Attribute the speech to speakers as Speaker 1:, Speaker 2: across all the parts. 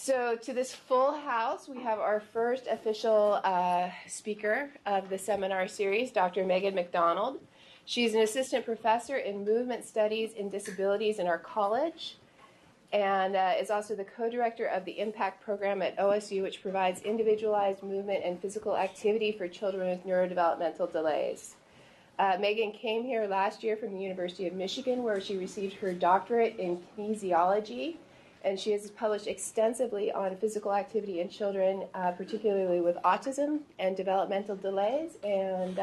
Speaker 1: So to this full house, we have our first official speaker of the seminar series, Dr. Megan MacDonald. She's an assistant professor in movement studies and disabilities in our college, and is also the co-director of the Impact program at OSU, which provides individualized movement and physical activity for children with neurodevelopmental delays. Megan came here last year from the University of Michigan, where she received her doctorate in kinesiology, and she has published extensively on physical activity in children, particularly with autism and developmental delays. And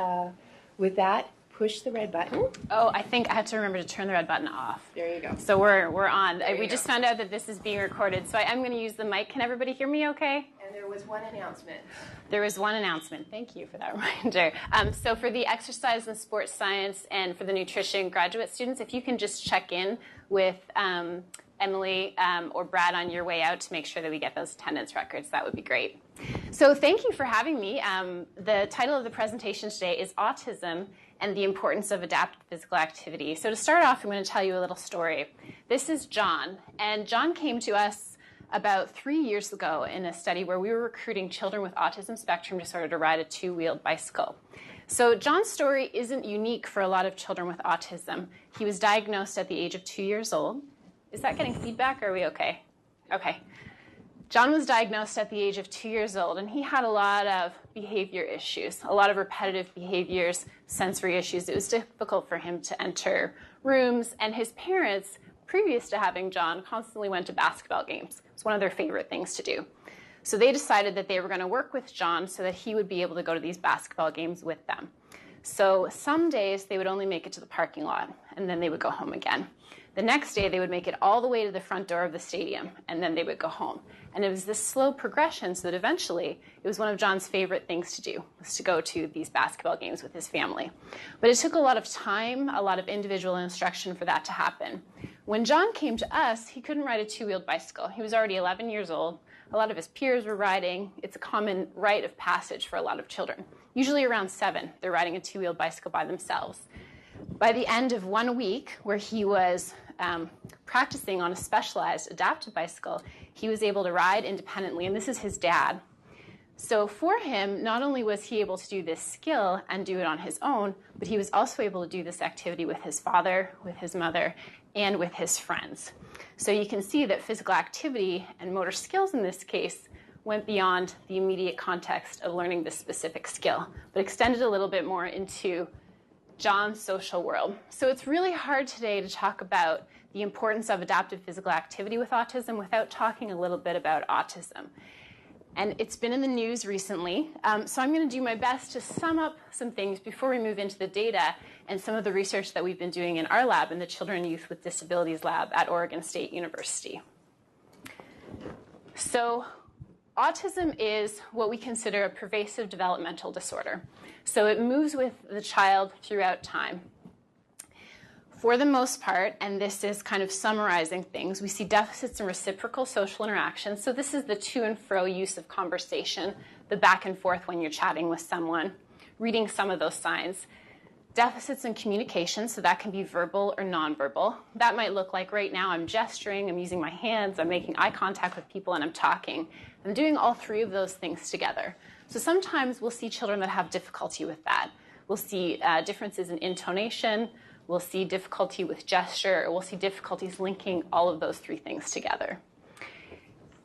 Speaker 1: with that, push the red button.
Speaker 2: Oh, I think I have to remember to turn the red button off.
Speaker 1: There you go.
Speaker 2: So we're on. We just found out that this is being recorded, so I am going to use the mic. Can everybody hear me okay?
Speaker 1: And there was one announcement.
Speaker 2: There was one announcement. Thank you for that reminder. So for the exercise and sports science and for the nutrition graduate students, if you can just check in with Emily or Brad on your way out to make sure that we get those attendance records, that would be great. So thank you for having me. The title of the presentation today is Autism and the Importance of Adaptive Physical Activity. So to start off, I'm going to tell you a little story. This is John, and John came to us about 3 years ago in a study where we were recruiting children with autism spectrum disorder to ride a two-wheeled bicycle. So John's story isn't unique for a lot of children with autism. He was diagnosed at the age of 2 years old. Is that getting feedback, or are we okay? Okay. John was diagnosed at the age of 2 years old, and he had a lot of behavior issues, a lot of repetitive behaviors, sensory issues. It was difficult for him to enter rooms, and his parents, previous to having John, constantly went to basketball games. It was one of their favorite things to do. So they decided that they were going to work with John so that he would be able to go to these basketball games with them. So some days they would only make it to the parking lot, and then they would go home again. The next day, they would make it all the way to the front door of the stadium, and then they would go home. And it was this slow progression so that eventually it was one of John's favorite things to do, was to go to these basketball games with his family. But it took a lot of time, a lot of individual instruction for that to happen. When John came to us, he couldn't ride a two-wheeled bicycle. He was already 11 years old. A lot of his peers were riding. It's a common rite of passage for a lot of children. Usually around 7, they're riding a two-wheeled bicycle by themselves. By the end of 1 week, where he was practicing on a specialized adaptive bicycle, he was able to ride independently, and this is his dad. So for him, not only was he able to do this skill and do it on his own, but he was also able to do this activity with his father, with his mother, and with his friends. So you can see that physical activity and motor skills in this case went beyond the immediate context of learning this specific skill, but extended a little bit more into John's social world. So it's really hard today to talk about the importance of adaptive physical activity with autism without talking a little bit about autism. And it's been in the news recently, so I'm going to do my best to sum up some things before we move into the data and some of the research that we've been doing in our lab, in the Children and Youth with Disabilities lab at Oregon State University. So autism is what we consider a pervasive developmental disorder. So it moves with the child throughout time. For the most part, and this is kind of summarizing things, we see deficits in reciprocal social interaction. So this is the to and fro use of conversation, the back and forth when you're chatting with someone, reading some of those signs. Deficits in communication, so that can be verbal or nonverbal. That might look like right now I'm gesturing, I'm using my hands, I'm making eye contact with people, and I'm talking. I'm doing all three of those things together. So sometimes we'll see children that have difficulty with that. We'll see differences in intonation, we'll see difficulty with gesture, or we'll see difficulties linking all of those three things together.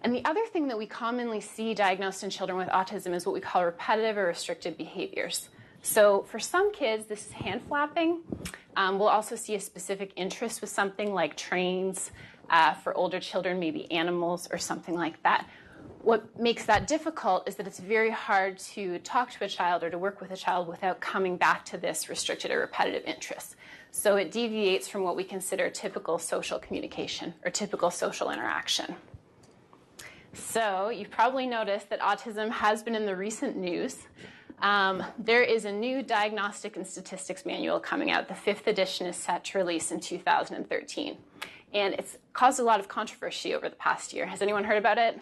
Speaker 2: And the other thing that we commonly see diagnosed in children with autism is what we call repetitive or restricted behaviors. So for some kids, this is hand flapping. We'll also see a specific interest with something like trains. For older children, maybe animals or something like that. What makes that difficult is that it's very hard to talk to a child or to work with a child without coming back to this restricted or repetitive interest. So it deviates from what we consider typical social communication or typical social interaction. So you've probably noticed that autism has been in the recent news. There is a new diagnostic and statistics manual coming out. The 5th edition is set to release in 2013. And it's caused a lot of controversy over the past year. Has anyone heard about it?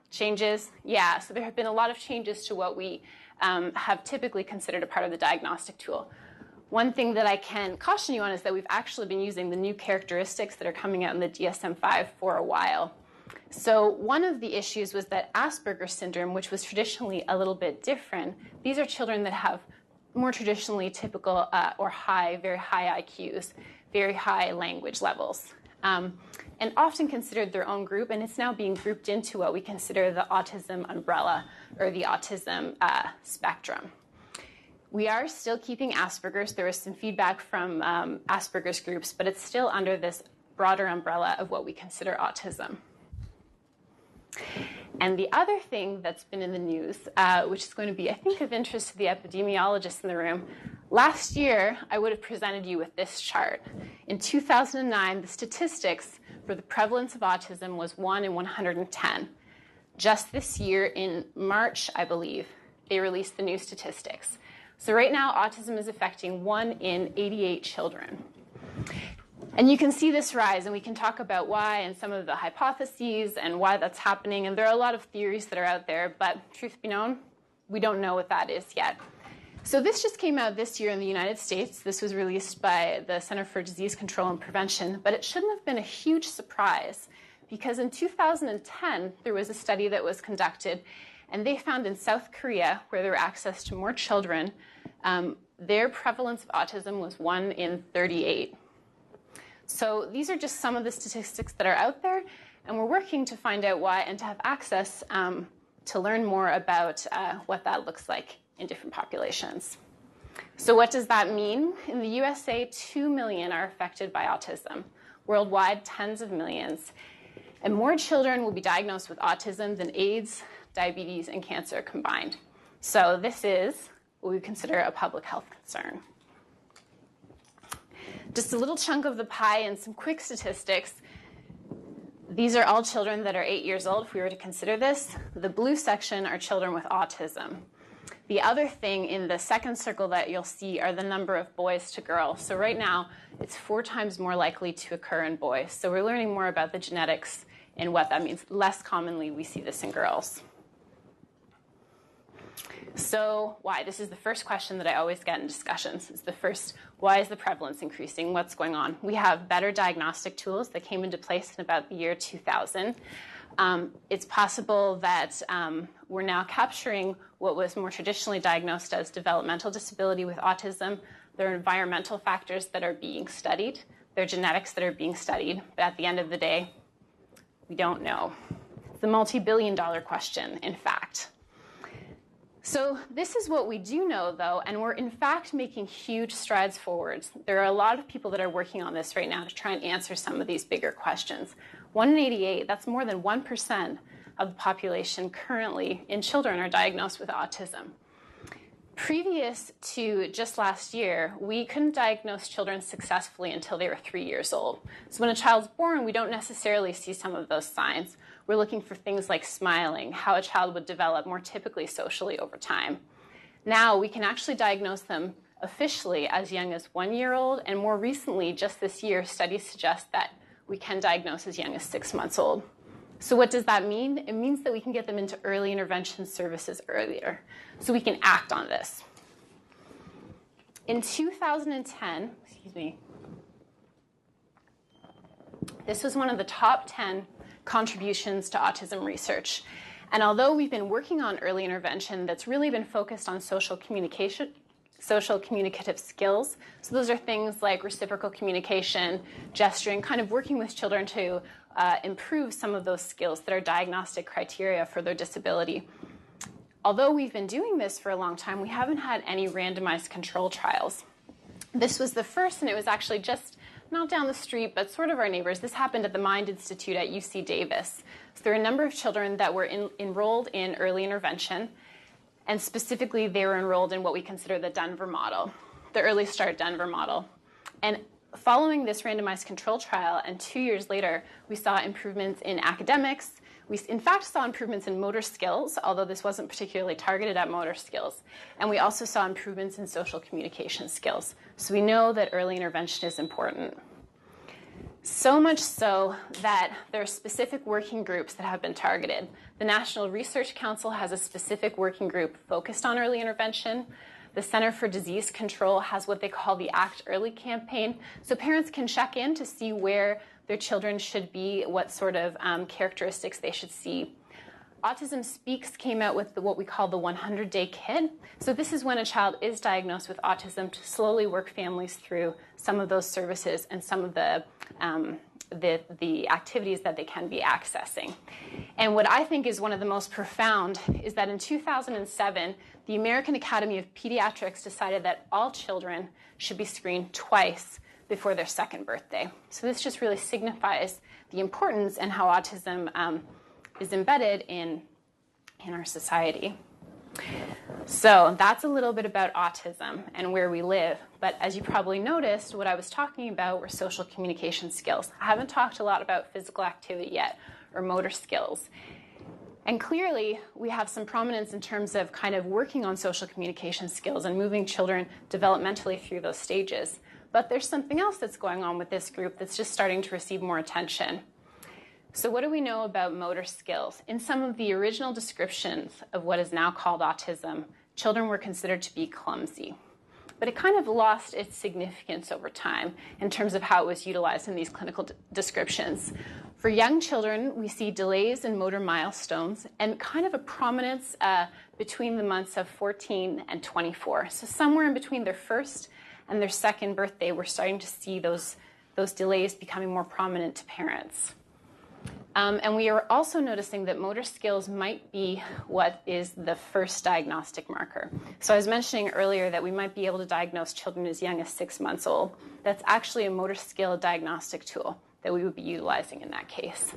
Speaker 2: Changes? Yeah, so there have been a lot of changes to what we have typically considered a part of the diagnostic tool. One thing that I can caution you on is that we've actually been using the new characteristics that are coming out in the DSM-5 for a while. So one of the issues was that Asperger's syndrome, which was traditionally a little bit different, these are children that have more traditionally typical or very high IQs, very high language levels, and often considered their own group, and it's now being grouped into what we consider the autism umbrella or the autism spectrum. We are still keeping Asperger's. There was some feedback from Asperger's groups, but it's still under this broader umbrella of what we consider autism. And the other thing that's been in the news, which is going to be, I think, of interest to the epidemiologists in the room, last year I would have presented you with this chart. In 2009, the statistics for the prevalence of autism was 1 in 110. Just this year, in March, I believe, they released the new statistics. So right now, autism is affecting 1 in 88 children. And you can see this rise, and we can talk about why and some of the hypotheses and why that's happening. And there are a lot of theories that are out there, but truth be known, we don't know what that is yet. So this just came out this year in the United States. This was released by the Center for Disease Control and Prevention, but it shouldn't have been a huge surprise because in 2010, there was a study that was conducted, and they found in South Korea, where there were access to more children, their prevalence of autism was 1 in 38. So these are just some of the statistics that are out there, and we're working to find out why and to have access to learn more about what that looks like in different populations. So what does that mean? In the USA, 2 million are affected by autism. Worldwide, tens of millions. And more children will be diagnosed with autism than AIDS, diabetes, and cancer combined. So this is what we consider a public health concern. Just a little chunk of the pie and some quick statistics. These are all children that are 8 years old, if we were to consider this. The blue section are children with autism. The other thing in the second circle that you'll see are the number of boys to girls. So right now, it's 4 times more likely to occur in boys. So we're learning more about the genetics and what that means. Less commonly, we see this in girls. So why? This is the first question that I always get in discussions. It's the first, why is the prevalence increasing? What's going on? We have better diagnostic tools that came into place in about the year 2000. It's possible that we're now capturing what was more traditionally diagnosed as developmental disability with autism. There are environmental factors that are being studied. There are genetics that are being studied. But at the end of the day, we don't know. It's a multi-billion-dollar question, in fact. So this is what we do know, though, and we're in fact making huge strides forwards. There are a lot of people that are working on this right now to try and answer some of these bigger questions. 1 in 88, that's more than 1% of the population currently in children are diagnosed with autism. Previous to just last year, we couldn't diagnose children successfully until they were 3 years old. So when a child's born, we don't necessarily see some of those signs. We're looking for things like smiling, how a child would develop more typically socially over time. Now we can actually diagnose them officially as young as 1 year old, and more recently, just this year, studies suggest that we can diagnose as young as 6 months old. So what does that mean? It means that we can get them into early intervention services earlier, so we can act on this. In 2010, this was one of the top 10 contributions to autism research. And although we've been working on early intervention that's really been focused on social communication, social communicative skills, so those are things like reciprocal communication, gesturing, kind of working with children to improve some of those skills that are diagnostic criteria for their disability. Although we've been doing this for a long time, we haven't had any randomized control trials. This was the first, and it was actually just not down the street, but sort of our neighbors. This happened at the Mind Institute at UC Davis. So there are a number of children that were enrolled in early intervention, and specifically they were enrolled in what we consider the Denver model, the Early Start Denver model. And following this randomized control trial, and 2 years later, we saw improvements in academics. We, in fact, saw improvements in motor skills, although this wasn't particularly targeted at motor skills. And we also saw improvements in social communication skills. So we know that early intervention is important. So much so that there are specific working groups that have been targeted. The National Research Council has a specific working group focused on early intervention. The Center for Disease Control has what they call the Act Early campaign. So parents can check in to see where their children should be, what sort of characteristics they should see. Autism Speaks came out with what we call the 100-day kit. So this is when a child is diagnosed with autism to slowly work families through some of those services and some of the activities that they can be accessing. And what I think is one of the most profound is that in 2007, the American Academy of Pediatrics decided that all children should be screened twice before their second birthday. So this just really signifies the importance and how autism is embedded in our society. So that's a little bit about autism and where we live. But as you probably noticed, what I was talking about were social communication skills. I haven't talked a lot about physical activity yet or motor skills. And clearly, we have some prominence in terms of kind of working on social communication skills and moving children developmentally through those stages. But there's something else that's going on with this group that's just starting to receive more attention. So what do we know about motor skills? In some of the original descriptions of what is now called autism, children were considered to be clumsy. But it kind of lost its significance over time in terms of how it was utilized in these clinical descriptions. For young children, we see delays in motor milestones and kind of a prominence between the months of 14 and 24. So somewhere in between their first and their second birthday, we're starting to see those delays becoming more prominent to parents. And we are also noticing that motor skills might be what is the first diagnostic marker. So I was mentioning earlier that we might be able to diagnose children as young as 6 months old. That's actually a motor skill diagnostic tool that we would be utilizing in that case.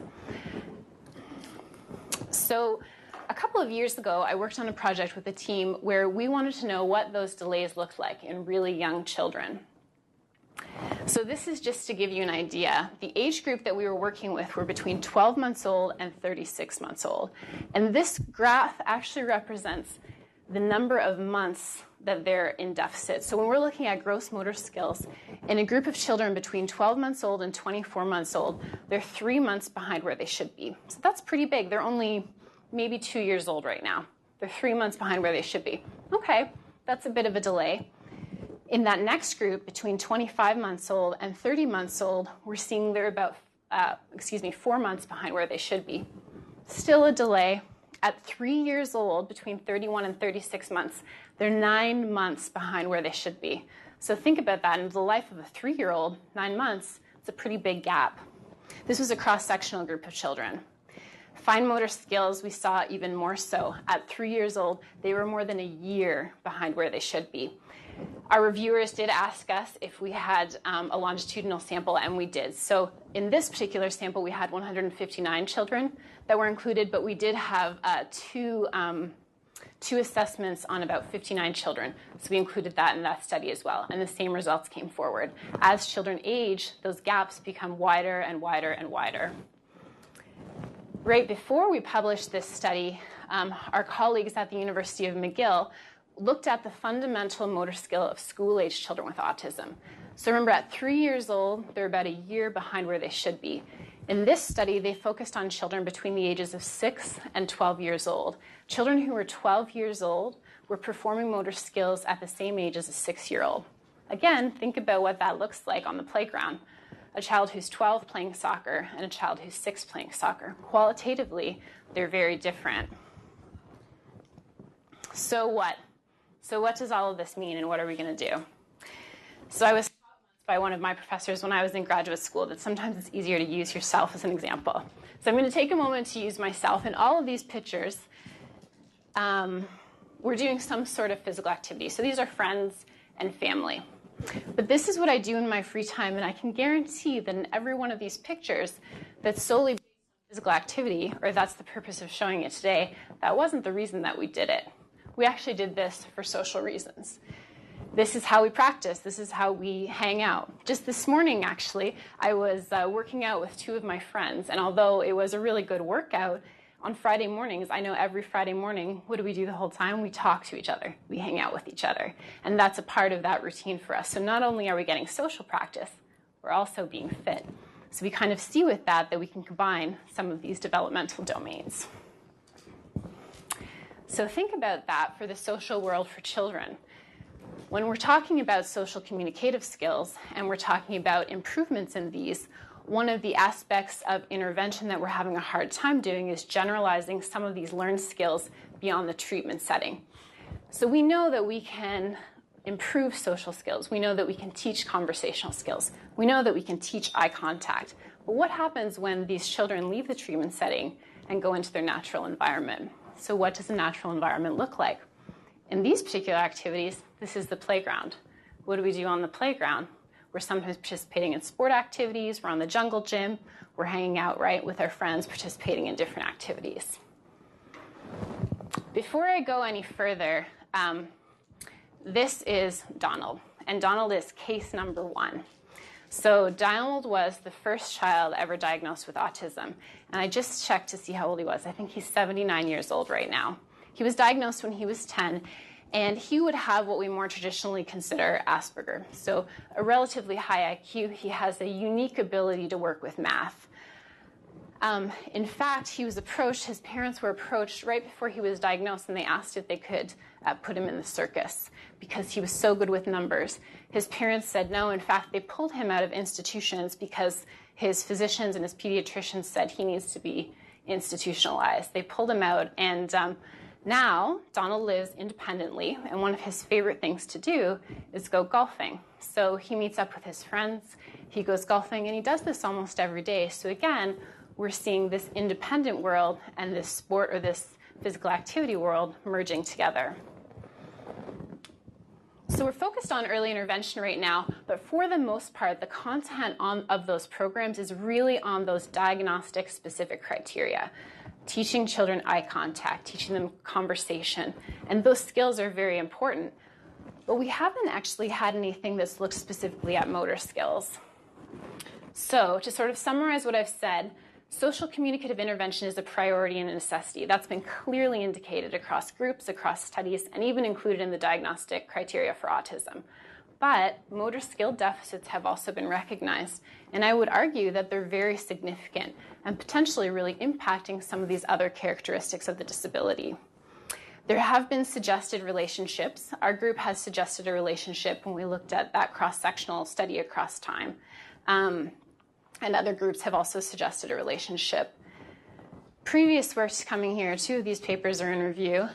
Speaker 2: So a couple of years ago, I worked on a project with a team where we wanted to know what those delays looked like in really young children. So this is just to give you an idea. The age group that we were working with were between 12 months old and 36 months old. And this graph actually represents the number of months that they're in deficit. So when we're looking at gross motor skills, in a group of children between 12 months old and 24 months old, they're 3 months behind where they should be. So that's pretty big. They're only maybe 2 years old right now. They're 3 months behind where they should be. Okay, that's a bit of a delay. In that next group, between 25 months old and 30 months old, we're seeing they're about 4 months behind where they should be. Still a delay. At 3 years old, between 31 and 36 months, they're 9 months behind where they should be. So think about that. In the life of a 3-year-old, 9 months, it's a pretty big gap. This was a cross-sectional group of children. Fine motor skills, we saw even more so. At 3 years old, they were more than a year behind where they should be. Our reviewers did ask us if we had a longitudinal sample, and we did. So in this particular sample, we had 159 children that were included, but we did have two assessments on about 59 children. So we included that in that study as well, and the same results came forward. As children age, those gaps become wider and wider and wider. Right before we published this study, our colleagues at the University of McGill looked at the fundamental motor skill of school-age children with autism. So remember, at 3 years old, they're about a year behind where they should be. In this study, they focused on children between the ages of 6 and 12 years old. Children who were 12 years old were performing motor skills at the same age as a 6-year-old. Again, think about what that looks like on the playground. A child who's 12 playing soccer and a child who's 6 playing soccer. Qualitatively, they're very different. So what? So what does all of this mean, and what are we going to do? So I was taught once by one of my professors when I was in graduate school that sometimes it's easier to use yourself as an example. So I'm going to take a moment to use myself. In all of these pictures, we're doing some sort of physical activity. So these are friends and family. But this is what I do in my free time, and I can guarantee that in every one of these pictures that's solely based on physical activity, or that's the purpose of showing it today, that wasn't the reason that we did it. We actually did this for social reasons. This is how we practice. This is how we hang out. Just this morning, actually, I was working out with 2 of my friends, and although it was a really good workout, on Friday mornings, I know every Friday morning, what do we do the whole time? We talk to each other. We hang out with each other. And that's a part of that routine for us. So not only are we getting social practice, we're also being fit. So we kind of see with that we can combine some of these developmental domains. So think about that for the social world for children. When we're talking about social communicative skills and we're talking about improvements in these, one of the aspects of intervention that we're having a hard time doing is generalizing some of these learned skills beyond the treatment setting. So we know that we can improve social skills. We know that we can teach conversational skills. We know that we can teach eye contact. But what happens when these children leave the treatment setting and go into their natural environment? So what does the natural environment look like? In these particular activities, this is the playground. What do we do on the playground? We're sometimes participating in sport activities. We're on the jungle gym. We're hanging out, right, with our friends, participating in different activities. Before I go any further, this is Donald, and Donald is case number 1. So Donald was the first child ever diagnosed with autism, and I just checked to see how old he was. I think he's 79 years old right now. He was diagnosed when he was 10, and he would have what we more traditionally consider Asperger. So a relatively high IQ. He has a unique ability to work with math. In fact, his parents were approached right before he was diagnosed, and they asked if they could put him in the circus because he was so good with numbers. His parents said no. In fact, they pulled him out of institutions because his physicians and his pediatricians said he needs to be institutionalized. They pulled him out, and now Donald lives independently, and one of his favorite things to do is go golfing. So he meets up with his friends, he goes golfing, and he does this almost every day. So again, we're seeing this independent world and this sport or this physical activity world merging together. So we're focused on early intervention right now, but for the most part, the content of those programs is really on those diagnostic specific criteria. Teaching children eye contact, teaching them conversation, and those skills are very important. But we haven't actually had anything that's looked specifically at motor skills. So to sort of summarize what I've said, social communicative intervention is a priority and a necessity. That's been clearly indicated across groups, across studies, and even included in the diagnostic criteria for autism. But motor skill deficits have also been recognized, and I would argue that they're very significant and potentially really impacting some of these other characteristics of the disability. There have been suggested relationships. Our group has suggested a relationship when we looked at that cross-sectional study across time. And other groups have also suggested a relationship. Previous works coming here, 2 of these papers are in review.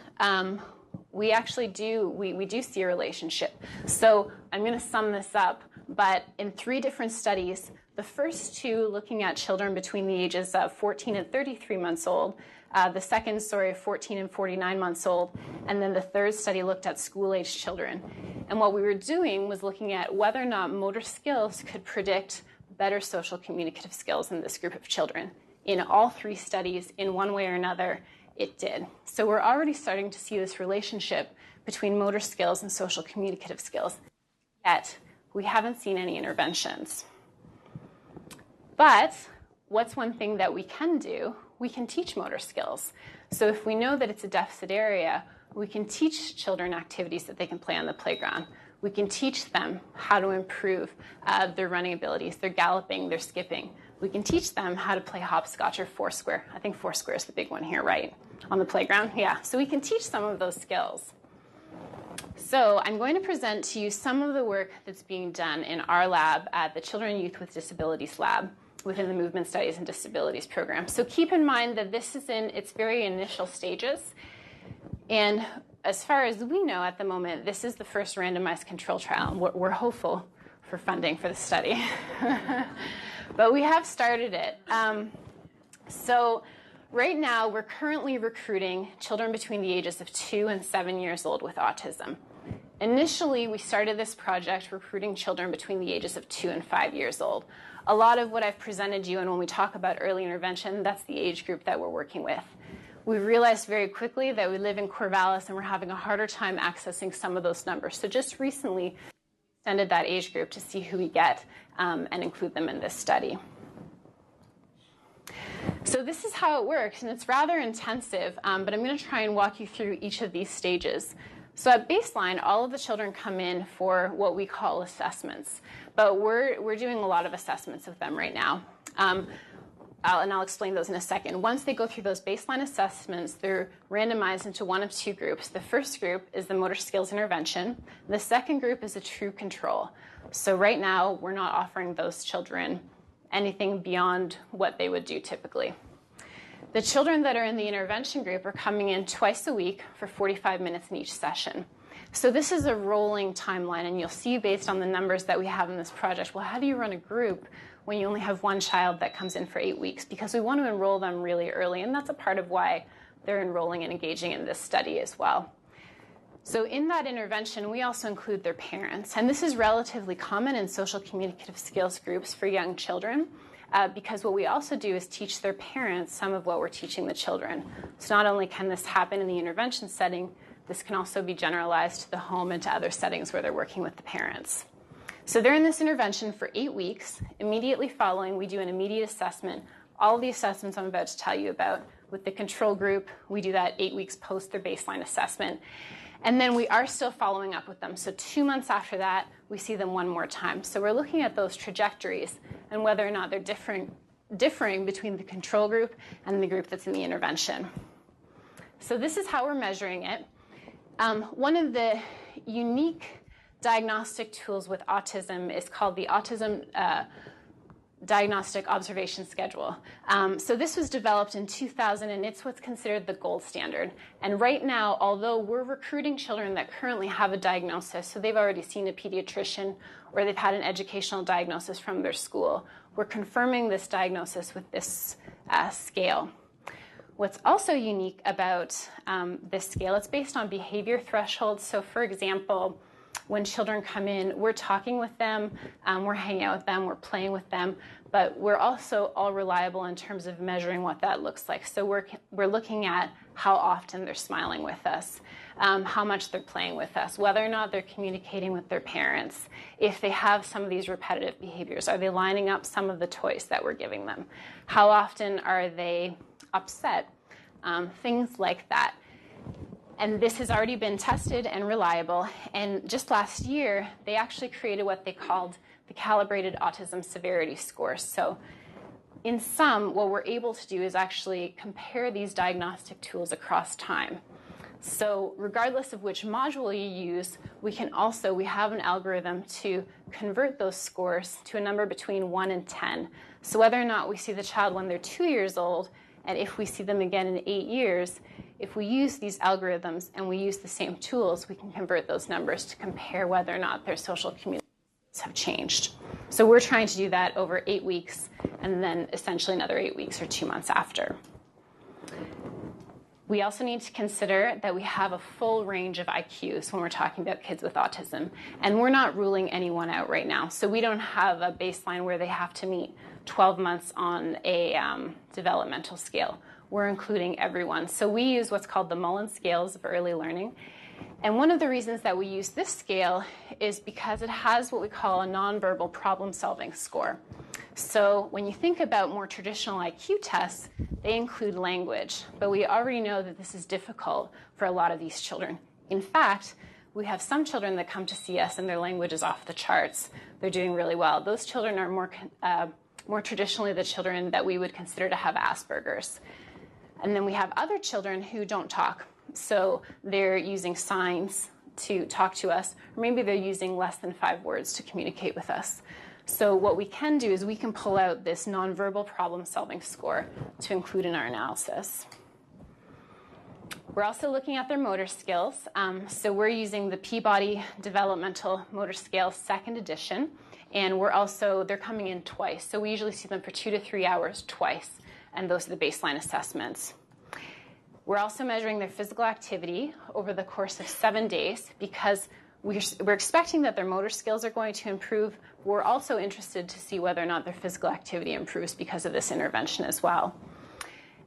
Speaker 2: We actually do see a relationship. So I'm going to sum this up, but in 3 different studies, the first 2 looking at children between the ages of 14 and 33 months old, the second, 14 and 49 months old, and then the third study looked at school-aged children. And what we were doing was looking at whether or not motor skills could predict better social communicative skills in this group of children. In all 3 studies, in one way or another, it did. So we're already starting to see this relationship between motor skills and social communicative skills, yet we haven't seen any interventions. But what's one thing that we can do? We can teach motor skills. So if we know that it's a deficit area, we can teach children activities that they can play on the playground. We can teach them how to improve their running abilities, their galloping, their skipping. We can teach them how to play hopscotch or foursquare. I think foursquare is the big one here, right? On the playground, yeah. So we can teach some of those skills. So I'm going to present to you some of the work that's being done in our lab at the Children and Youth with Disabilities Lab within the Movement Studies and Disabilities program. So keep in mind that this is in its very initial stages. And as far as we know at the moment, this is the first randomized control trial. We're hopeful for funding for the study. But we have started it. So right now, we're currently recruiting children between the ages of 2 and 7 years old with autism. Initially, we started this project recruiting children between the ages of 2 and 5 years old. A lot of what I've presented you, and when we talk about early intervention, that's the age group that we're working with. We realized very quickly that we live in Corvallis and we're having a harder time accessing some of those numbers. So just recently, extended that age group to see who we get and include them in this study. So this is how it works, and it's rather intensive, but I'm going to try and walk you through each of these stages. So at baseline, all of the children come in for what we call assessments, but we're doing a lot of assessments with them right now. I'll explain those in a second. Once they go through those baseline assessments, they're randomized into one of 2 groups. The first group is the motor skills intervention. The second group is a true control. So right now, we're not offering those children anything beyond what they would do typically. The children that are in the intervention group are coming in twice a week for 45 minutes in each session. So this is a rolling timeline, and you'll see based on the numbers that we have in this project, well, how do you run a group when you only have one child that comes in for 8 weeks? Because we want to enroll them really early, and that's a part of why they're enrolling and engaging in this study as well. So in that intervention, we also include their parents, and this is relatively common in social communicative skills groups for young children, because what we also do is teach their parents some of what we're teaching the children. So not only can this happen in the intervention setting, this can also be generalized to the home and to other settings where they're working with the parents. So they're in this intervention for 8 weeks. Immediately following, we do an immediate assessment. All of the assessments I'm about to tell you about. With the control group, we do that 8 weeks post their baseline assessment. And then we are still following up with them. So 2 months after that, we see them one more time. So we're looking at those trajectories and whether or not they're differing between the control group and the group that's in the intervention. So this is how we're measuring it. One of the unique diagnostic tools with autism is called the Autism Diagnostic Observation Schedule. So this was developed in 2000, and it's what's considered the gold standard. And right now, although we're recruiting children that currently have a diagnosis, so they've already seen a pediatrician or they've had an educational diagnosis from their school, we're confirming this diagnosis with this scale. What's also unique about this scale, it's based on behavior thresholds. So for example, when children come in, we're talking with them, we're hanging out with them, we're playing with them, but we're also all reliable in terms of measuring what that looks like. So we're looking at how often they're smiling with us, how much they're playing with us, whether or not they're communicating with their parents, if they have some of these repetitive behaviors, are they lining up some of the toys that we're giving them, how often are they upset, things like that. And this has already been tested and reliable. And just last year, they actually created what they called the Calibrated Autism Severity Score. So in sum, what we're able to do is actually compare these diagnostic tools across time. So regardless of which module you use, we have an algorithm to convert those scores to a number between 1 and 10. So whether or not we see the child when they're 2 years old, and if we see them again in 8 years, if we use these algorithms and we use the same tools, we can convert those numbers to compare whether or not their social communities have changed. So we're trying to do that over 8 weeks and then essentially another 8 weeks or 2 months after. We also need to consider that we have a full range of IQs when we're talking about kids with autism, and we're not ruling anyone out right now. So we don't have a baseline where they have to meet 12 months on a developmental scale. We're including everyone. So we use what's called the Mullen Scales of Early Learning. And one of the reasons that we use this scale is because it has what we call a nonverbal problem-solving score. So when you think about more traditional IQ tests, they include language. But we already know that this is difficult for a lot of these children. In fact, we have some children that come to see us and their language is off the charts. They're doing really well. Those children are more traditionally the children that we would consider to have Asperger's. And then we have other children who don't talk. So they're using signs to talk to us, or maybe they're using less than 5 words to communicate with us. So what we can do is we can pull out this nonverbal problem-solving score to include in our analysis. We're also looking at their motor skills. So we're using the Peabody Developmental Motor Scale 2nd edition, and they're coming in twice. So we usually see them for 2 to 3 hours twice, and those are the baseline assessments. We're also measuring their physical activity over the course of 7 days because we're expecting that their motor skills are going to improve. We're also interested to see whether or not their physical activity improves because of this intervention as well.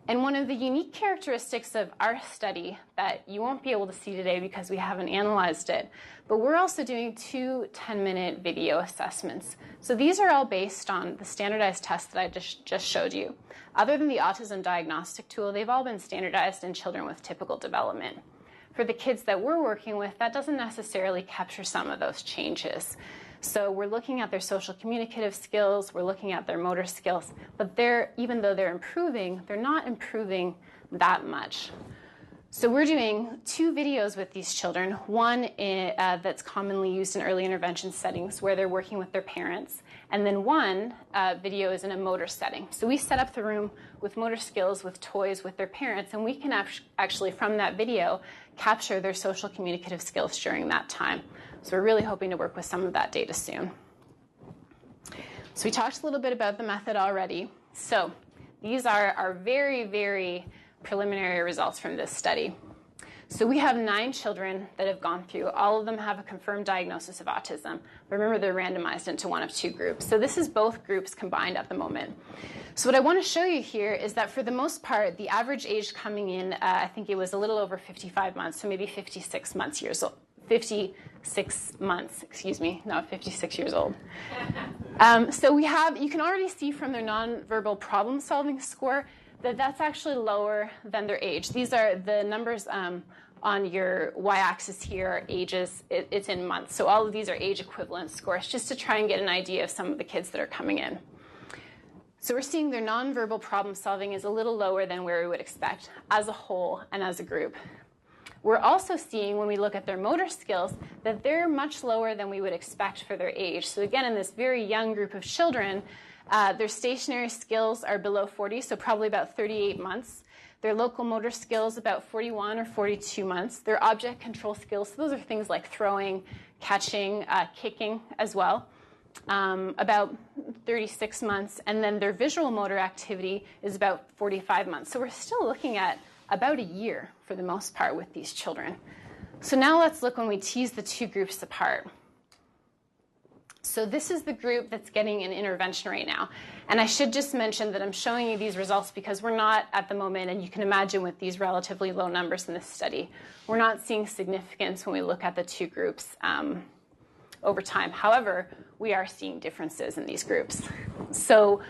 Speaker 2: And one of the unique characteristics of our study that you won't be able to see today because we haven't analyzed it, but we're also doing 2 10-minute video assessments. So these are all based on the standardized tests that I just showed you. Other than the autism diagnostic tool, they've all been standardized in children with typical development. For the kids that we're working with, that doesn't necessarily capture some of those changes. So we're looking at their social communicative skills, we're looking at their motor skills, but even though they're improving, they're not improving that much. So we're doing 2 videos with these children, one that's commonly used in early intervention settings where they're working with their parents, and then one video is in a motor setting. So we set up the room with motor skills, with toys, with their parents, and we can actually, from that video, capture their social communicative skills during that time. So we're really hoping to work with some of that data soon. So we talked a little bit about the method already. So these are our very, very preliminary results from this study. So we have 9 children that have gone through. All of them have a confirmed diagnosis of autism. But remember, they're randomized into one of 2 groups. So this is both groups combined at the moment. So what I want to show you here is that for the most part, the average age coming in, I think it was a little over 55 months, so maybe 56 months, not 56 years old. So you can already see from their nonverbal problem-solving score that that's actually lower than their age. These are the numbers on your y-axis here are ages. It's in months. So all of these are age equivalent scores, just to try and get an idea of some of the kids that are coming in. So we're seeing their nonverbal problem solving is a little lower than where we would expect as a whole and as a group. We're also seeing, when we look at their motor skills, that they're much lower than we would expect for their age. So again, in this very young group of children, their stationary skills are below 40, so probably about 38 months. Their local motor skills, about 41 or 42 months. Their object control skills, so those are things like throwing, catching, kicking as well, about 36 months. And then their visual motor activity is about 45 months. So we're still looking at about a year for the most part with these children. So now let's look when we tease the 2 groups apart. So this is the group that's getting an intervention right now. And I should just mention that I'm showing you these results because we're not at the moment, and you can imagine with these relatively low numbers in this study, we're not seeing significance when we look at the 2 groups over time. However, we are seeing differences in these groups. So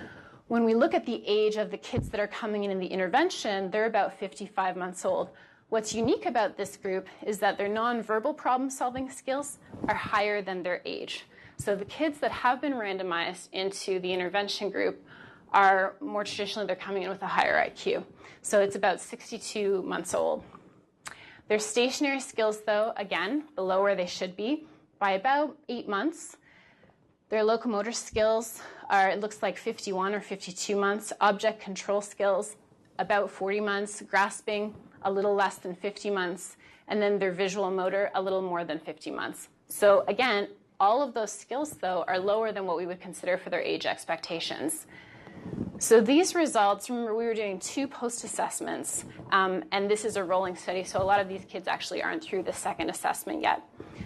Speaker 2: when we look at the age of the kids that are coming in the intervention, they're about 55 months old. What's unique about this group is that their nonverbal problem-solving skills are higher than their age. So the kids that have been randomized into the intervention group are more traditionally, they're coming in with a higher IQ. So it's about 62 months old. Their stationary skills, though, again, below where they should be by about 8 months. Their locomotor skills are, it looks like 51 or 52 months. Object control skills, about 40 months. Grasping, a little less than 50 months. And then their visual motor, a little more than 50 months. So again, all of those skills, though, are lower than what we would consider for their age expectations. So these results, remember, we were doing 2 post-assessments, and this is a rolling study, so a lot of these kids actually aren't through the second assessment yet.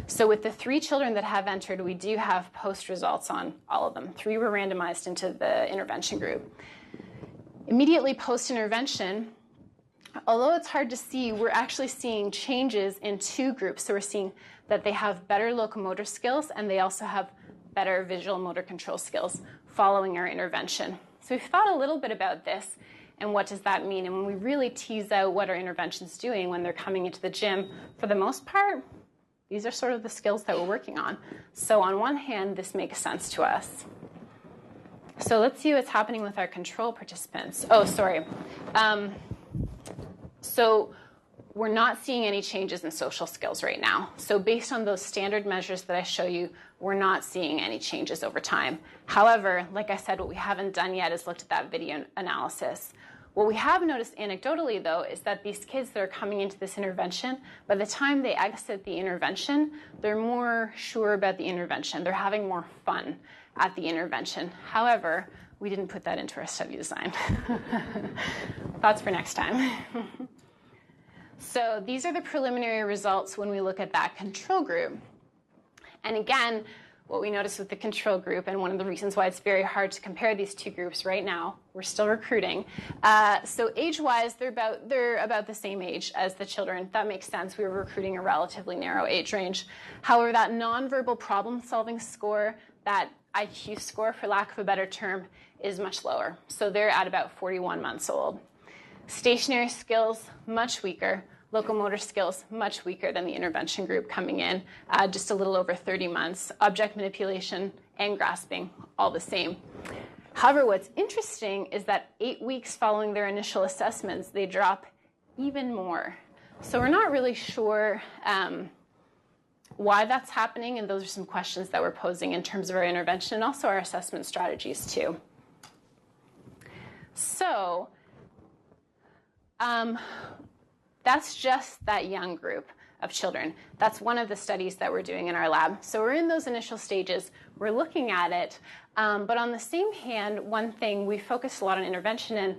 Speaker 2: So with the 3 children that have entered, we do have post results on all of them. 3 were randomized into the intervention group. Immediately post-intervention, although it's hard to see, we're actually seeing changes in 2 groups. So we're seeing that they have better locomotor skills and they also have better visual motor control skills following our intervention. So we've thought a little bit about this and what does that mean. And when we really tease out what our intervention's doing when they're coming into the gym, for the most part, these are sort of the skills that we're working on. So on one hand, this makes sense to us. So let's see what's happening with our control participants. Oh, sorry. So we're not seeing any changes in social skills right now. So based on those standard measures that I show you, we're not seeing any changes over time. However, like I said, what we haven't done yet is looked at that video analysis. What we have noticed anecdotally, though, is that these kids that are coming into this intervention, by the time they exit the intervention, they're more sure about the intervention. They're having more fun at the intervention. However, we didn't put that into our study design. Thoughts for next time. So these are the preliminary results when we look at that control group. And again, what we notice with the control group, and one of the reasons why it's very hard to compare these 2 groups right now, we're still recruiting. So age-wise, they're about the same age as the children. That makes sense. We were recruiting a relatively narrow age range. However, that nonverbal problem-solving score, that IQ score, for lack of a better term, is much lower. So they're at about 41 months old. Stationary skills, much weaker. Locomotor skills, much weaker than the intervention group coming in, just a little over 30 months. Object manipulation and grasping, all the same. However, what's interesting is that 8 weeks following their initial assessments, they drop even more. So we're not really sure why that's happening, and those are some questions that we're posing in terms of our intervention and also our assessment strategies too. So that's just that young group of children. That's one of the studies that we're doing in our lab. So we're in those initial stages. We're looking at it. But on the same hand, one thing we focused a lot on intervention, and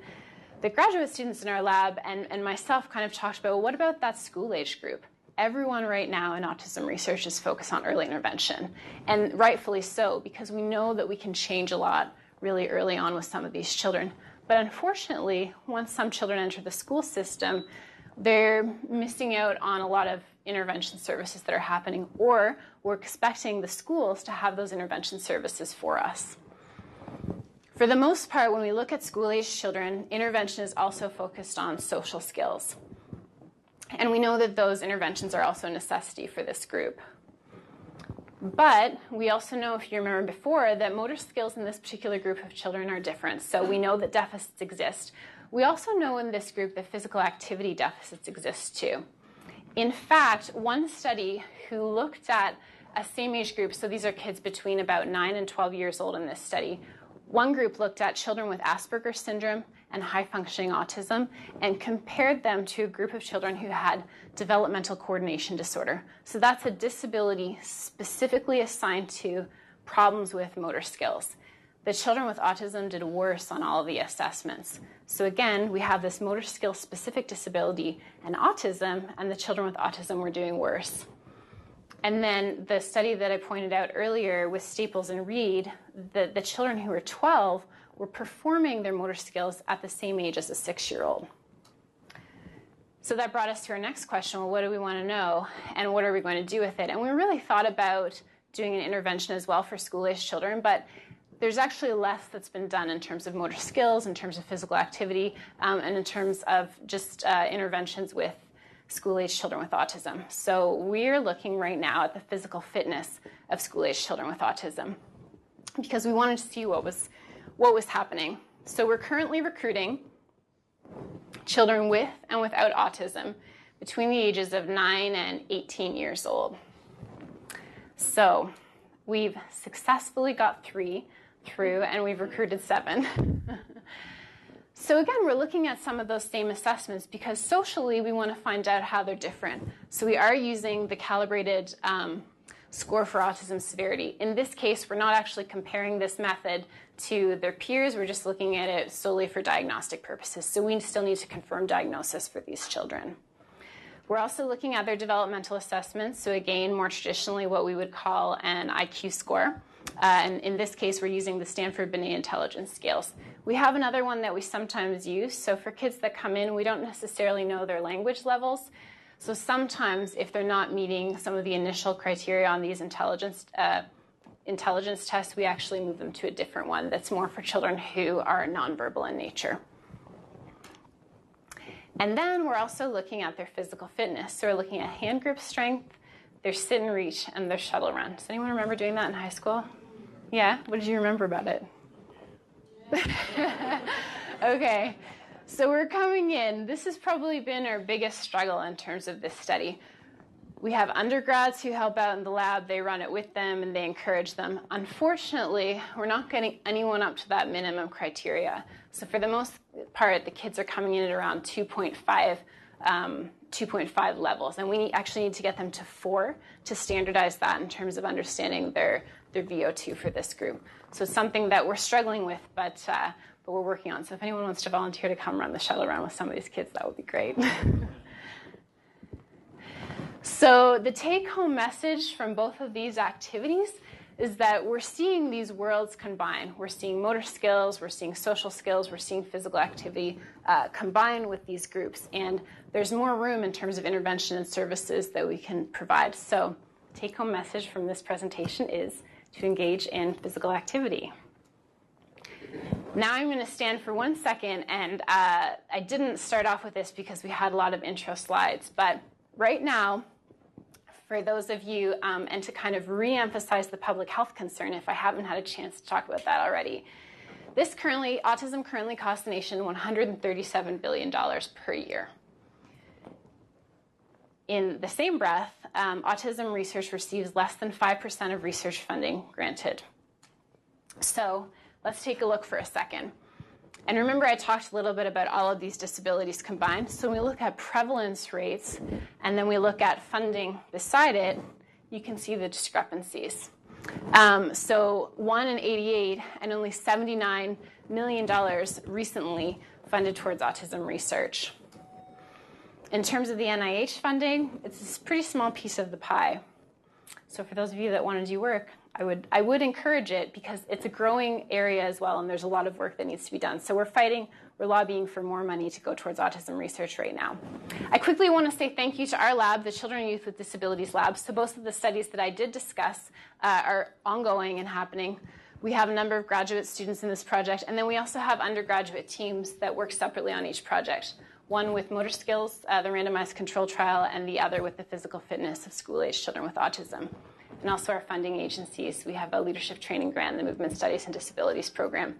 Speaker 2: the graduate students in our lab and myself kind of talked about, well, what about that school age group? Everyone right now in autism research is focused on early intervention, and rightfully so, because we know that we can change a lot really early on with some of these children. But unfortunately, once some children enter the school system, they're missing out on a lot of intervention services that are happening, or we're expecting the schools to have those intervention services for us. For the most part, when we look at school-age children, intervention is also focused on social skills. And we know that those interventions are also a necessity for this group. But we also know, if you remember before, that motor skills in this particular group of children are different. So we know that deficits exist. We also know in this group that physical activity deficits exist too. In fact, one study who looked at a same age group, so these are kids between about 9 and 12 years old in this study, one group looked at children with Asperger's syndrome and high-functioning autism and compared them to a group of children who had developmental coordination disorder. So that's a disability specifically assigned to problems with motor skills. The children with autism did worse on all of the assessments. So again, we have this motor skill specific disability and autism, and the children with autism were doing worse. And then the study that I pointed out earlier with Staples and Reed, the children who were 12 were performing their motor skills at the same age as a 6-year-old. So that brought us to our next question, well, what do we want to know, and what are we going to do with it? And we really thought about doing an intervention as well for school-aged children, but there's actually less that's been done in terms of motor skills, in terms of physical activity, and in terms of just interventions with school-aged children with autism. So we're looking right now at the physical fitness of school-aged children with autism because we wanted to see what was happening. So we're currently recruiting children with and without autism between the ages of 9 and 18 years old. So we've successfully got 3 through, and we've recruited 7. So again, we're looking at some of those same assessments because socially we want to find out how they're different. So we are using the calibrated score for autism severity. In this case, we're not actually comparing this method to their peers. We're just looking at it solely for diagnostic purposes. So we still need to confirm diagnosis for these children. We're also looking at their developmental assessments. So again, more traditionally what we would call an IQ score. And in this case, we're using the Stanford Binet Intelligence Scales. We have another one that we sometimes use. So for kids that come in, we don't necessarily know their language levels. So sometimes if they're not meeting some of the initial criteria on these intelligence tests, we actually move them to a different one that's more for children who are nonverbal in nature. And then we're also looking at their physical fitness. So we're looking at hand grip strength, their sit and reach, and their shuttle run. Does anyone remember doing that in high school? Yeah? What did you remember about it? Okay. So we're coming in. This has probably been our biggest struggle in terms of this study. We have undergrads who help out in the lab. They run it with them, and they encourage them. Unfortunately, we're not getting anyone up to that minimum criteria. So for the most part, the kids are coming in at around 2.5 levels. And we actually need to get them to 4 to standardize that in terms of understanding their VO2 for this group. So it's something that we're struggling with, but we're working on. So if anyone wants to volunteer to come run the shuttle run with some of these kids, that would be great. So the take-home message from both of these activities is that we're seeing these worlds combine. We're seeing motor skills, we're seeing social skills, we're seeing physical activity combine with these groups. And there's more room in terms of intervention and services that we can provide. So the take-home message from this presentation is to engage in physical activity. Now I'm going to stand for 1 second, and I didn't start off with this because we had a lot of intro slides, but right now, for those of you, and to kind of re-emphasize the public health concern, if I haven't had a chance to talk about that already, autism currently costs the nation $137 billion per year. in the same breath, autism research receives less than 5% of research funding granted. So let's take a look for a second. And remember, I talked a little bit about all of these disabilities combined. So when we look at prevalence rates and then we look at funding beside it, you can see the discrepancies. So 1 in 88 and only $79 million recently funded towards autism research. In terms of the NIH funding, it's a pretty small piece of the pie. So for those of you that want to do work, I would encourage it because it's a growing area as well, and there's a lot of work that needs to be done. So we're lobbying for more money to go towards autism research right now. I quickly want to say thank you to our lab, the Children and Youth with Disabilities Lab. So both of the studies that I did discuss are ongoing and happening. We have a number of graduate students in this project, and then we also have undergraduate teams that work separately on each project. One with motor skills, the randomized control trial, and the other with the physical fitness of school-age children with autism. And also our funding agencies. We have a leadership training grant, the Movement Studies and Disabilities program,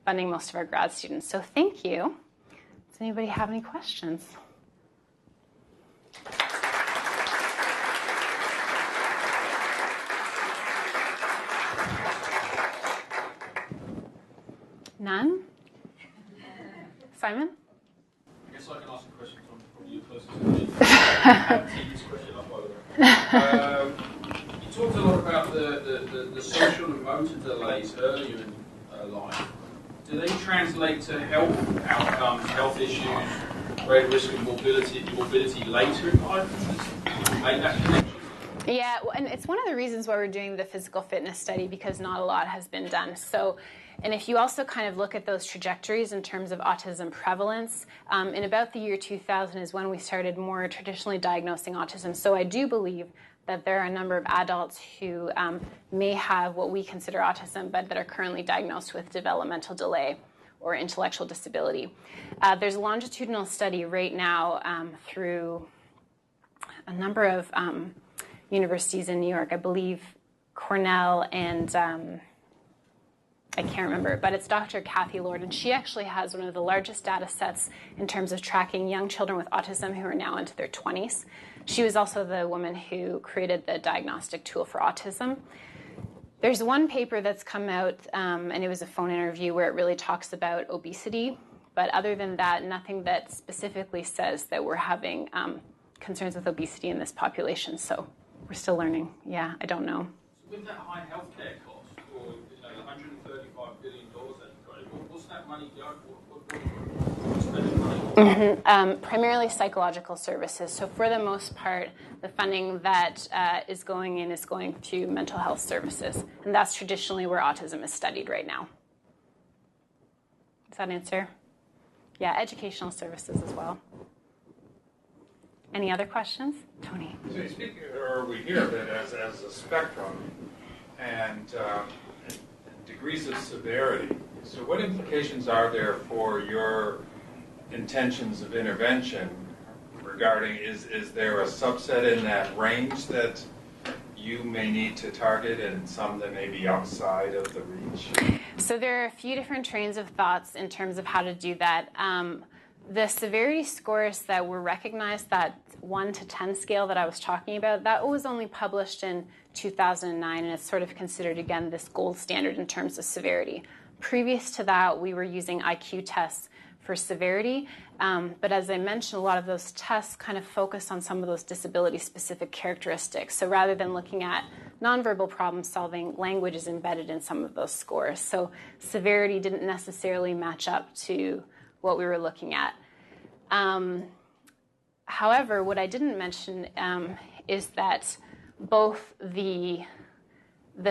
Speaker 2: funding most of our grad students. So thank you. Does anybody have any questions? None? Simon?
Speaker 3: I guess I can ask a question from you closest to me. This question up, by the way. You talked a lot about the social and motor delays earlier in life. Do they translate to health outcomes, health issues, greater risk of morbidity later in life? Make that connection?
Speaker 2: Yeah, and it's one of the reasons why we're doing the physical fitness study, because not a lot has been done. So, and if you also kind of look at those trajectories in terms of autism prevalence, in about the year 2000 is when we started more traditionally diagnosing autism. So I do believe that there are a number of adults who may have what we consider autism, but that are currently diagnosed with developmental delay or intellectual disability. There's a longitudinal study right now through a number of universities in New York, I believe Cornell and I can't remember, but it's Dr. Kathy Lord, and she actually has one of the largest data sets in terms of tracking young children with autism who are now into their 20s. She was also the woman who created the diagnostic tool for autism. There's one paper that's come out, and it was a phone interview where it really talks about obesity, but other than that, nothing that specifically says that we're having concerns with obesity in this population, so we're still learning. Yeah, I don't know.
Speaker 3: So with that high healthcare cost, or $135 billion that you've got, what's that money go for? What's spending money on?
Speaker 2: Primarily psychological services. So for the most part, the funding that is going to mental health services. And that's traditionally where autism is studied right now. Does that answer? Yeah, educational services as well. Any other questions? Tony.
Speaker 4: So you speak, or we hear of it as a spectrum and degrees of severity. So what implications are there for your intentions of intervention regarding, is there a subset in that range that you may need to target and some that may be outside of the reach?
Speaker 2: So there are a few different trains of thoughts in terms of how to do that. The severity scores that were recognized, that 1 to 10 scale that I was talking about, that was only published in 2009, and it's sort of considered, again, this gold standard in terms of severity. Previous to that, we were using IQ tests for severity, but as I mentioned, a lot of those tests kind of focus on some of those disability-specific characteristics. So rather than looking at nonverbal problem solving, language is embedded in some of those scores. So severity didn't necessarily match up to what we were looking at. However, what I didn't mention is that both the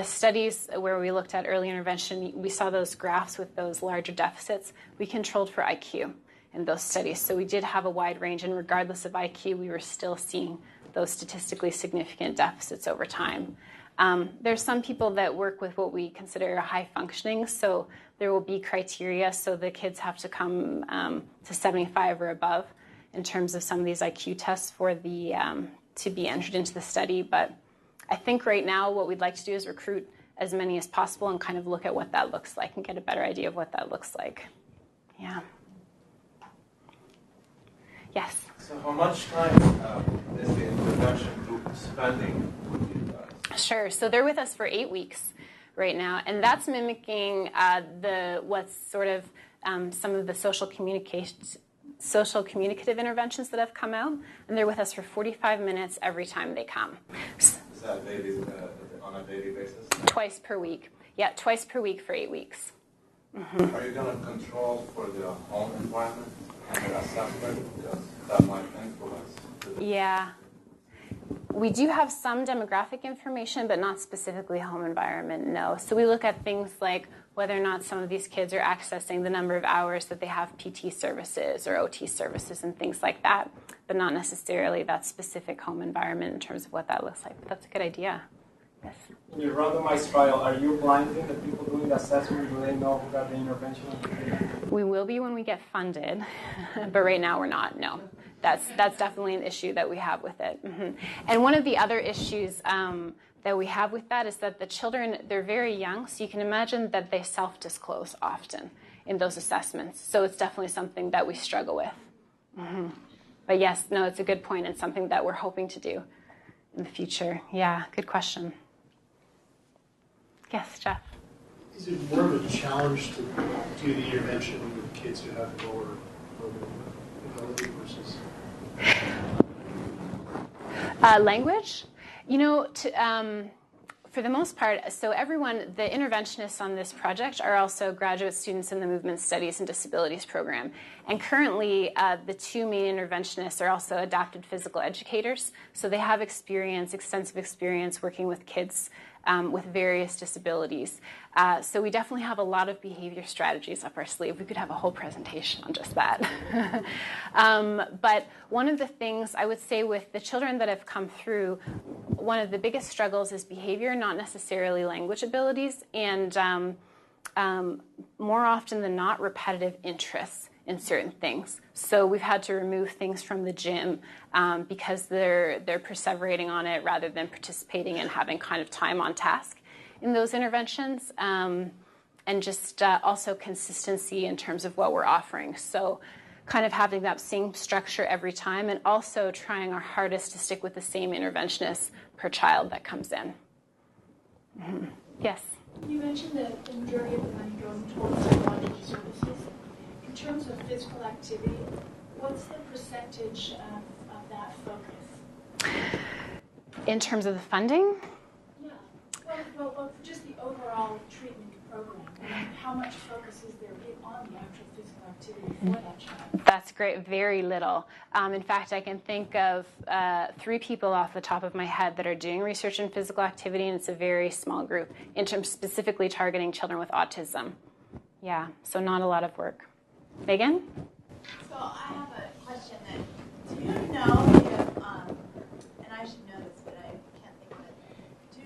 Speaker 2: studies where we looked at early intervention, we saw those graphs with those larger deficits. We controlled for IQ in those studies. So we did have a wide range, and regardless of IQ, we were still seeing those statistically significant deficits over time. There's some people that work with what we consider high functioning, so there will be criteria, so the kids have to come to 75 or above in terms of some of these IQ tests for the to be entered into the study. But I think right now what we'd like to do is recruit as many as possible and kind of look at what that looks like and get a better idea of what that looks like. Yeah. Yes?
Speaker 5: So how much time is the intervention group spending with you guys?
Speaker 2: Sure. So they're with us for 8 weeks right now, and that's mimicking what's sort of some of the social communicative interventions that have come out, and they're with us for 45 minutes every time they come.
Speaker 5: Is that on a daily basis?
Speaker 2: Twice per week. Yeah, twice per week for 8 weeks. Mm-hmm.
Speaker 5: Are you going to control for the home environment and the assessment? Because that might influence.
Speaker 2: Yeah. We do have some demographic information, but not specifically home environment, no. So we look at things like whether or not some of these kids are accessing the number of hours that they have PT services or OT services and things like that, but not necessarily that specific home environment in terms of what that looks like. But that's a good idea. Yes.
Speaker 6: In your randomized trial, are you blinding the people doing the assessment? Do they know who got the intervention?
Speaker 2: We will be when we get funded, but right now we're not, no. That's definitely an issue that we have with it. Mm-hmm. And one of the other issues that we have with that is that the children, they're very young, so you can imagine that they self-disclose often in those assessments. So it's definitely something that we struggle with. Mm-hmm. But yes, no, it's a good point and something that we're hoping to do in the future. Yeah, good question. Yes, Jeff?
Speaker 7: Is it more of a challenge to do the intervention with kids who have lower ability versus?
Speaker 2: Language? You know, for the most part, so everyone, the interventionists on this project are also graduate students in the Movement Studies and Disabilities program. And currently, the 2 main interventionists are also adapted physical educators. So they have extensive experience working with kids with various disabilities. So we definitely have a lot of behavior strategies up our sleeve. We could have a whole presentation on just that. But one of the things I would say with the children that have come through, one of the biggest struggles is behavior, not necessarily language abilities, and more often than not, repetitive interests in certain things. So we've had to remove things from the gym because they're perseverating on it rather than participating and having kind of time on task in those interventions, and just also consistency in terms of what we're offering. So kind of having that same structure every time and also trying our hardest to stick with the same interventionist per child that comes in. Mm-hmm. Yes?
Speaker 8: You mentioned that the majority of the money goes towards psychology services. In terms of physical activity, what's the percentage of that focus?
Speaker 2: In terms of the funding?
Speaker 8: Yeah. Well, just the overall treatment program. And how much focus is there on the actual physical activity for that child?
Speaker 2: That's great. Very little. In fact, I can think of 3 people off the top of my head that are doing research in physical activity, and it's a very small group in terms specifically targeting children with autism. Yeah, so not a lot of work. Megan?
Speaker 9: So I have a question that, do you know if, and I should know this, but I can't think of it,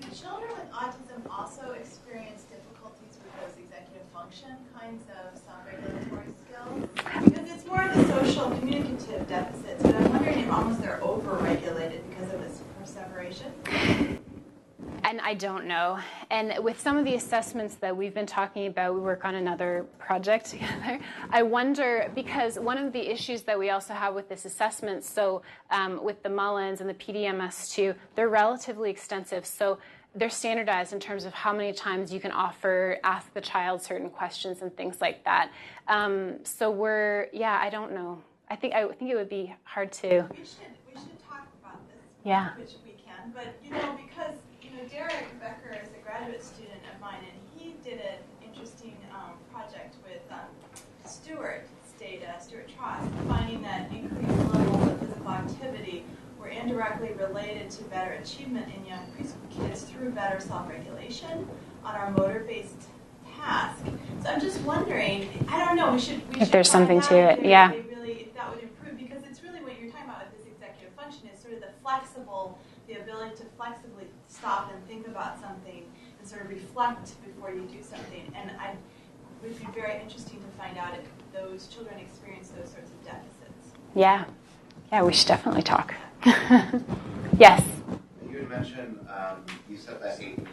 Speaker 9: do children with autism also experience difficulties with those executive function kinds of self-regulatory skills? Because it's more of the social communicative deficits, but I'm wondering if almost they're over-regulated because of this perseveration.
Speaker 2: And I don't know. And with some of the assessments that we've been talking about, we work on another project together. I wonder, because one of the issues that we also have with this assessment, so with the Mullins and the PDMS2, they're relatively extensive. So they're standardized in terms of how many times you can ask the child certain questions and things like that. So I don't know. I think it would be hard to.
Speaker 9: We should talk about this.
Speaker 2: Yeah.
Speaker 9: Which we can, but because Derek Becker is a graduate student of mine, and he did an interesting project with Stuart Trost, finding that increased levels of physical activity were indirectly related to better achievement in young preschool kids through better self-regulation on our motor-based task. So I'm just wondering, I don't know, we should
Speaker 2: if there's something to it, yeah.
Speaker 9: That would improve, because it's really what you're talking about with this executive function is sort of the ability to flexibly stop and think about something and sort of reflect before you do something. And it would be very interesting to find out if those children experience those sorts of deficits.
Speaker 2: Yeah, we should definitely talk. Yes?
Speaker 10: You had mentioned, you set that 8-week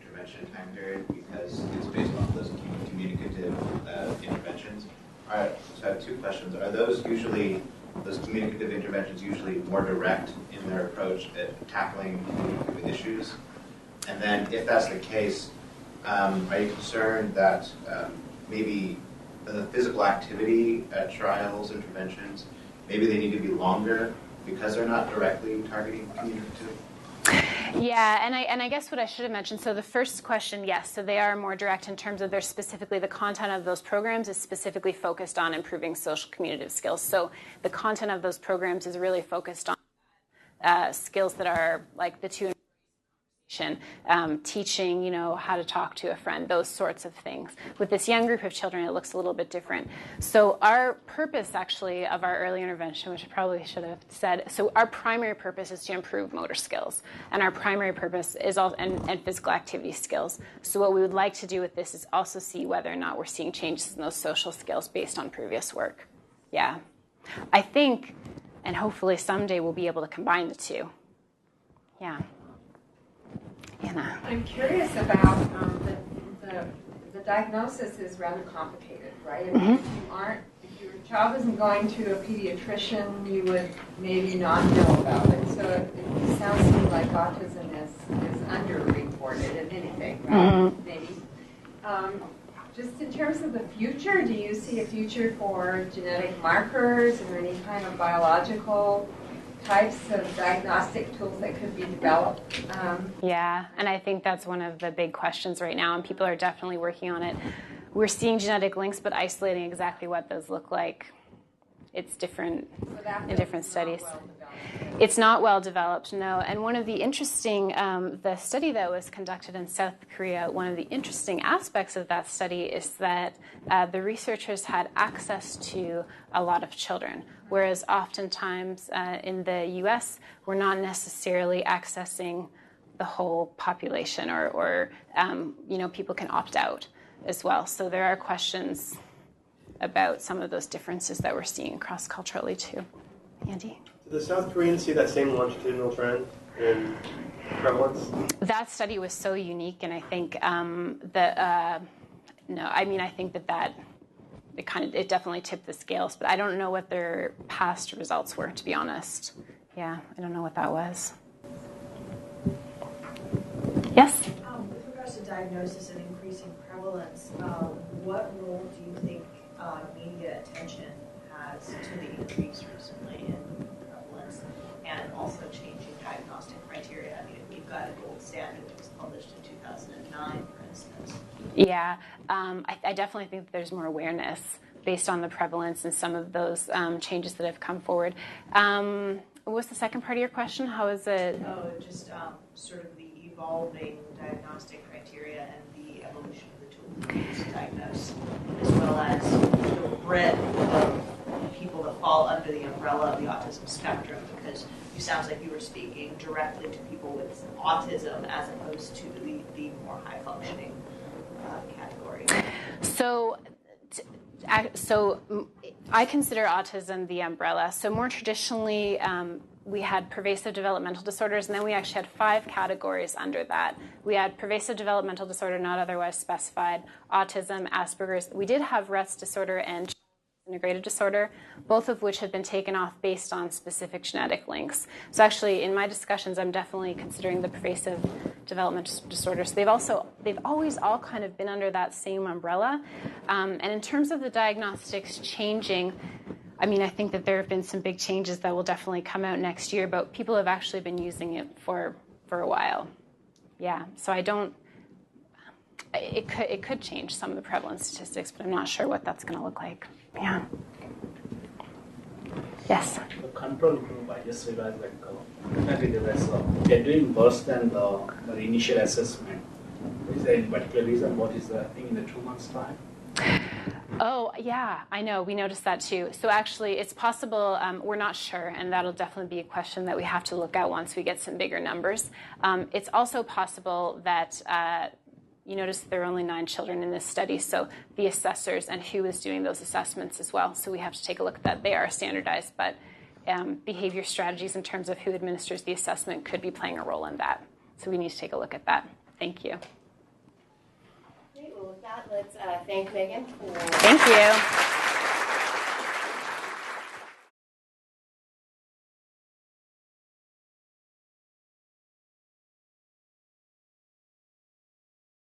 Speaker 10: intervention time period because it's based on those communicative interventions. So I have 2 questions. Are those usually those communicative interventions usually more direct in their approach at tackling communicative issues? And then if that's the case, are you concerned that maybe the physical activity trials, interventions, maybe they need to be longer because they're not directly targeting communicative?
Speaker 2: Yeah, and I guess what I should have mentioned, so the first question, yes, so they are more direct in terms of their specifically, the content of those programs is specifically focused on improving social communicative skills. So the content of those programs is really focused on skills that are like the two teaching, how to talk to a friend, those sorts of things. With this young group of children, it looks a little bit different. So our purpose, actually, of our early intervention, which I probably should have said, so our primary purpose is to improve motor skills, and our primary purpose is and physical activity skills. So what we would like to do with this is also see whether or not we're seeing changes in those social skills based on previous work. Yeah. I think, and hopefully someday we'll be able to combine the two. Yeah. Anna.
Speaker 11: I'm curious about the diagnosis is rather complicated, right? If your child isn't going to a pediatrician, you would maybe not know about it. So it sounds to me like autism is underreported, if anything, right? Maybe. Just in terms of the future, do you see a future for genetic markers or any kind of biological types of diagnostic tools that could be developed?
Speaker 2: Yeah, and I think that's one of the big questions right now, and people are definitely working on it. We're seeing genetic links, but isolating exactly what those look like, it's different in different studies. It's not well developed, no. And one of the interesting, the study that was conducted in South Korea, one of the interesting aspects of that study is that the researchers had access to a lot of children, whereas oftentimes in the U.S., we're not necessarily accessing the whole population, or people can opt out as well. So there are questions about some of those differences that we're seeing cross-culturally too. Andy?
Speaker 6: Do the South Koreans see that same longitudinal trend in prevalence?
Speaker 2: That study was so unique, and I think I think that it definitely tipped the scales, but I don't know what their past results were, to be honest. Yeah, I don't know what that was. Yes?
Speaker 12: With regards to diagnosis and increasing prevalence, what role do you think media attention has to the increase recently in prevalence and also changing diagnostic criteria? I mean, we've got a gold standard that was published in 2009, for instance.
Speaker 2: Yeah, I definitely think that there's more awareness based on the prevalence and some of those changes that have come forward. What was the second part of your question? How is it?
Speaker 12: Oh, just sort of the evolving diagnostic criteria and the evolution of the tools used to diagnose, as well as the breadth of people that fall under the umbrella of the autism spectrum, because it sounds like you were speaking directly to people with autism as opposed to the more high-functioning category.
Speaker 2: So I consider autism the umbrella. So more traditionally, we had pervasive developmental disorders, and then we actually had 5 categories under that. We had pervasive developmental disorder, not otherwise specified, autism, Asperger's. We did have Rett's disorder and integrated disorder, both of which have been taken off based on specific genetic links. So actually, in my discussions, I'm definitely considering the pervasive developmental disorders. They've always all kind of been under that same umbrella. And in terms of the diagnostics changing, I think that there have been some big changes that will definitely come out next year, but people have actually been using it for a while. Yeah, so it could change some of the prevalence statistics, but I'm not sure what that's going to look like. Yeah. Yes?
Speaker 13: The control group, I just realized they're doing worse than the initial assessment. Is there any particular reason? What is the thing in the 2 months' time?
Speaker 2: Oh, yeah, I know. We noticed that too. So actually, it's possible, we're not sure, and that'll definitely be a question that we have to look at once we get some bigger numbers. It's also possible that you notice there are only 9 children in this study, so the assessors and who is doing those assessments as well. So we have to take a look at that. They are standardized, but behavior strategies in terms of who administers the assessment could be playing a role in that. So we need to take a look at that. Thank you.
Speaker 1: Great. Well, with that, let's thank Megan.
Speaker 2: Thank you.